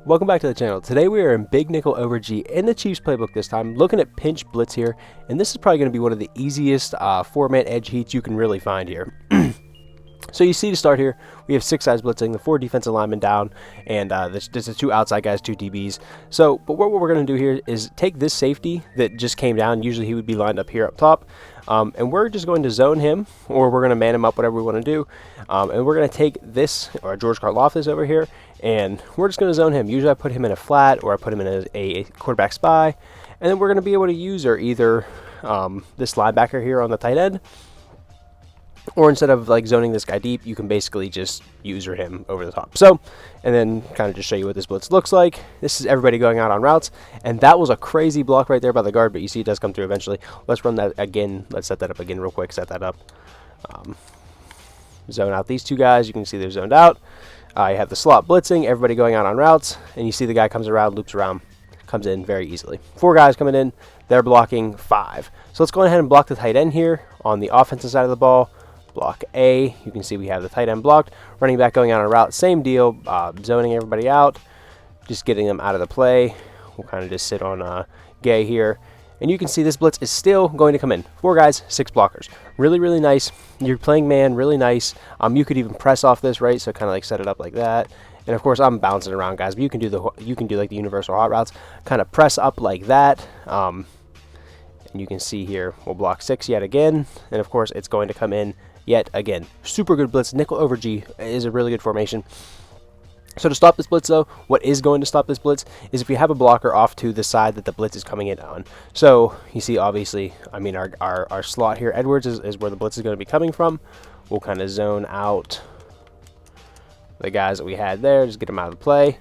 Welcome back to the channel. Today we are in big nickel over G in the Chiefs playbook this time, looking at pinch blitz here, and this is probably going to be one of the easiest four-man edge heats you can really find here. So you see to start here, we have 6 guys blitzing, the 4 defensive linemen down, and there's the 2 outside guys, 2 DBs. So, but what we're going to do here is take this safety that just came down. Usually he would be lined up here up top, and we're just going to zone him, or we're going to man him up, whatever we want to do. And we're going to take this, or George Karlaftis over here, and we're just going to zone him. Usually I put him in a flat, or I put him in a quarterback spy, and then we're going to be able to use either this linebacker here on the tight end, or instead of like zoning this guy deep, you can basically just user him over the top. So, and then kind of just show you what this blitz looks like. This is everybody going out on routes, and that was a crazy block right there by the guard, but you see it does come through eventually. Let's run that again. Let's set that up again real quick. Set that up. Zone out these 2 guys. You can see they're zoned out. You have the slot blitzing, everybody going out on routes, and you see the guy comes around, loops around, comes in very easily. 4 guys coming in. They're blocking 5. So let's go ahead and block the tight end here on the offensive side of the ball. Block A, you can see we have the tight end blocked. Running back going out on a route, same deal, zoning everybody out, just getting them out of the play. We'll kind of just sit on Gay here. And you can see this blitz is still going to come in. 4 guys, 6 blockers. Really, really nice. You're playing man, really nice. You could even press off this, right? So kind of like set it up like that. And of course, I'm bouncing around, guys. But you can do like the universal hot routes. Kind of press up like that. And you can see here, we'll block 6 yet again. And of course, it's going to come in yet again. Super good blitz. Nickel over G is a really good formation. So to stop this blitz though, what is going to stop this blitz is if you have a blocker off to the side that the blitz is coming in on. So you see obviously, I mean our slot here, Edwards is where the blitz is going to be coming from. We'll kind of zone out the guys that we had there, just get them out of the play.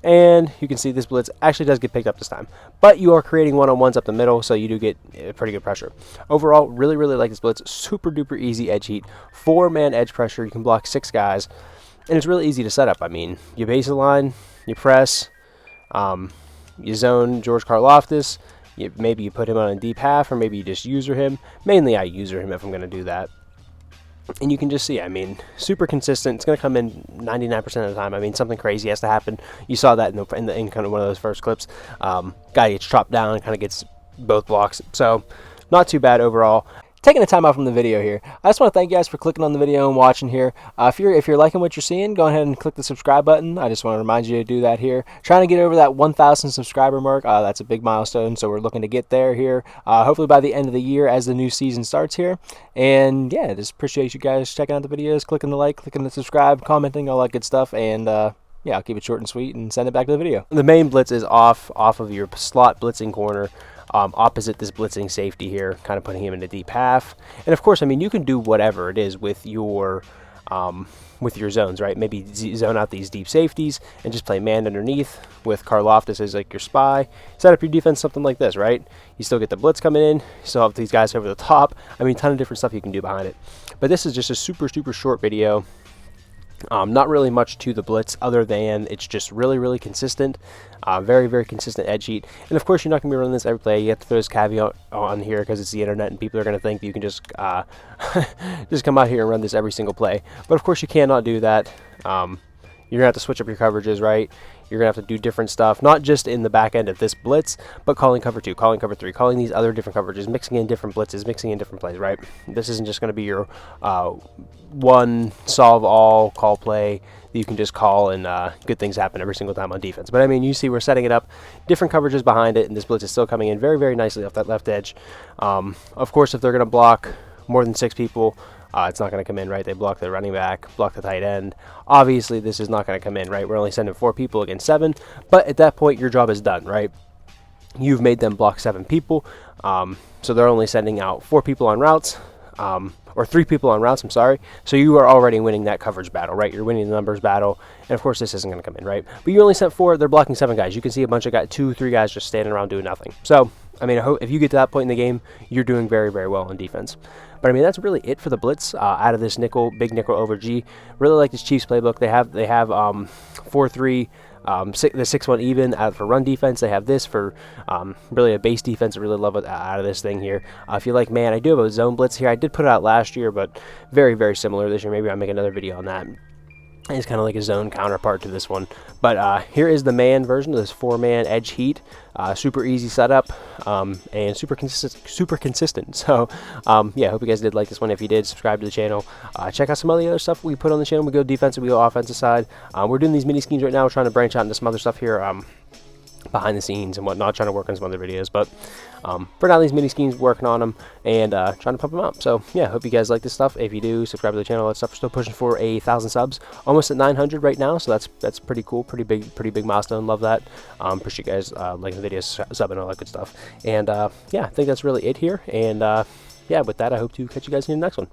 And you can see this blitz actually does get picked up this time. But you are creating one-on-ones up the middle, so you do get pretty good pressure. Overall, really, really like this blitz. Super duper easy edge heat. 4-man edge pressure. You can block 6 guys. And it's really easy to set up. I mean, you base the line, you press, you zone George Karlaftis. Maybe you put him on a deep half, or maybe you just user him. Mainly I user him if I'm going to do that. And you can just see, I mean, super consistent. It's going to come in 99% of the time. I mean, something crazy has to happen. You saw that in kind of one of those first clips. Guy gets chopped down and kind of gets both blocks. So, not too bad overall. Taking a time out from the video here. I just want to thank you guys for clicking on the video and watching here. If you're liking what you're seeing, go ahead and click the subscribe button. I just want to remind you to do that here. Trying to get over that 1,000 subscriber mark. That's a big milestone, so we're looking to get there here. Hopefully by the end of the year as the new season starts here. And yeah, just appreciate you guys checking out the videos, clicking the like, clicking the subscribe, commenting, all that good stuff. And yeah, I'll keep it short and sweet and send it back to the video. The main blitz is off of your slot blitzing corner. Opposite this blitzing safety here, kind of putting him in a deep half. And of course, I mean, you can do whatever it is with your zones, right? Maybe zone out these deep safeties and just play man underneath with Karlaftis as like your spy. Set up your defense something like this, right? You still get the blitz coming in. You still have these guys over the top. I mean, a ton of different stuff you can do behind it. But this is just a super, super short video. Not really much to the blitz other than it's just really, really consistent. Very, very consistent edge heat. And of course, you're not going to be running this every play. You have to throw this caveat on here because it's the internet and people are going to think that you can just just come out here and run this every single play. But of course, you cannot do that. You're going to have to switch up your coverages, right? You're going to have to do different stuff, not just in the back end of this blitz, but calling cover 2, calling cover 3, calling these other different coverages, mixing in different blitzes, mixing in different plays, right? This isn't just going to be your one solve all call play that you can just call and good things happen every single time on defense. But I mean, you see we're setting it up, different coverages behind it, and this blitz is still coming in very, very nicely off that left edge. Of course, if they're going to block more than 6 people, it's not going to come in, right? They block the running back, block the tight end. Obviously, this is not going to come in, right? We're only sending 4 people against 7, but at that point, your job is done, right? You've made them block 7 people, so they're only sending out 4 people on routes, or 3 people on routes, I'm sorry. So you are already winning that coverage battle, right? You're winning the numbers battle, and of course, this isn't going to come in, right? But you only sent 4, they're blocking 7 guys. You can see a bunch of guys, 2, 3 guys just standing around doing nothing. So, I mean, I hope if you get to that point in the game, you're doing very, very well on defense. But I mean, that's really it for the blitz out of this big nickel over G. Really like this Chiefs playbook. They have 4-3, the 6-1 even for run defense. They have this for really a base defense. I really love it out of this thing here. If you like, man, I do have a zone blitz here. I did put it out last year, but very, very similar this year. Maybe I'll make another video on that. It's kind of like a zone counterpart to this one. But here is the man version of this 4-man edge heat. Super easy setup and super consistent. So yeah, hope you guys did like this one. If you did, subscribe to the channel. Check out some of the other stuff we put on the channel. We go defensive, we go offensive side. We're doing these mini schemes right now. We're trying to branch out into some other stuff here. Behind the scenes and whatnot, trying to work on some other videos, but for now, these mini schemes, working on them and trying to pump them out. So yeah, hope you guys like this stuff. If you do, subscribe to the channel. That stuff. We're still pushing for 1,000 subs, almost at 900 right now, so that's pretty cool, pretty big milestone. Love that. Appreciate you guys liking the videos, subbing, all that good stuff. And yeah, I think that's really it here. And yeah, with that, I hope to catch you guys in the next one.